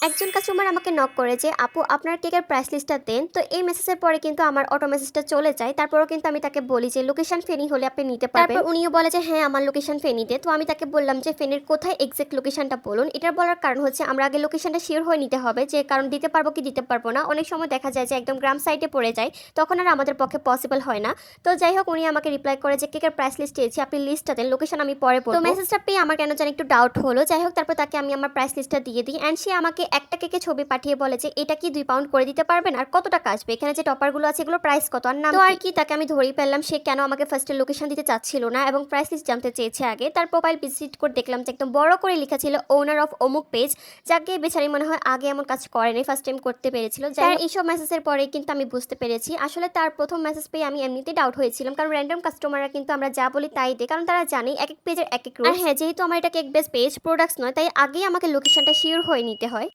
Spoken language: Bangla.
একজন কাস্টমার আমাকে নক করে যে আপু আপনার কেকের প্রাইস লিস্টটা দেন। তো এই মেসেজের পরে কিন্তু আমার অটো মেসেজটা চলে যায়। তারপরেও কিন্তু আমি তাকে বলি যে লোকেশন ফেনী হলে আপনি নিতে পারবেন। তারপর উনিও বলে যে হ্যাঁ আমার লোকেশন ফেনীতে। তো আমি তাকে বললাম যে ফেনীর কোথায় এক্সাক্ট লোকেশনটা বলুন। এটার বলার কারণ হচ্ছে আমরা আগে লোকেশনটা শিওর হয়ে নিতে হবে, যে কারণ দিতে পারবো কি দিতে পারবো না। অনেক সময় দেখা যায় যে একদম গ্রাম সাইডে পড়ে যায়, তখন আর আমাদের পক্ষে পসিবল হয় না। তো যাই হোক, উনি আমাকে রিপ্লাই করে যে কেকের প্রাইস লিস্ট চেয়েছি, আপনি লিস্টটা দেন, লোকেশন আমি পরে বলবো। তো মেসেজটা পেয়ে আমার কেন জানি একটু ডাউট হলো। যাই হোক, তারপর তাকে আমি আমার প্রাইস লিস্টটা দিয়ে দিই অ্যান্ড সে আমাকে একটা কেকের ছবি পাঠিয়ে বলে যে এটা কি 2 পাউন্ড করে দিতে পারবেন, আর কত টাকা আসবে, এখানে যে টপারগুলো আছে এগুলো প্রাইস কত আর নাম। তো আর কি, তাকে আমি ধরেই পেলাম সে কেন আমাকে ফার্স্টে লোকেশন দিতে চাচ্ছিল না এবং প্রাইস লিস্ট জানতে চেয়েছে আগে। তার প্রোফাইল ভিজিট করে দেখলাম যে একদম বড় করে লেখা ছিল ওনার অফ অমুক পেজ, যাকে বেচারি মনে হয় আগে এমন কাজ করেনি, ফার্স্ট টাইম করতে পেরেছিল। যাই এইসব মেসেজের পরেই কিন্তু আমি বুঝতে পেরেছি আসলে তার প্রথম মেসেজ পেয়ে আমি এমনিতেই ডাউট হয়েছিলাম, কারণ র্যান্ডম কাস্টমাররা কিন্তু আমরা যা বলি তাই দেয়, কারণ তারা জানে এক এক পেজের এক এক রুল। আর হ্যাঁ, যেহেতু আমার এটা কেক বেস পেজ, প্রোডাক্টস নয়, তাই আগেই আমাকে লোকেশনটা শিওর হয়ে নিতে হয়।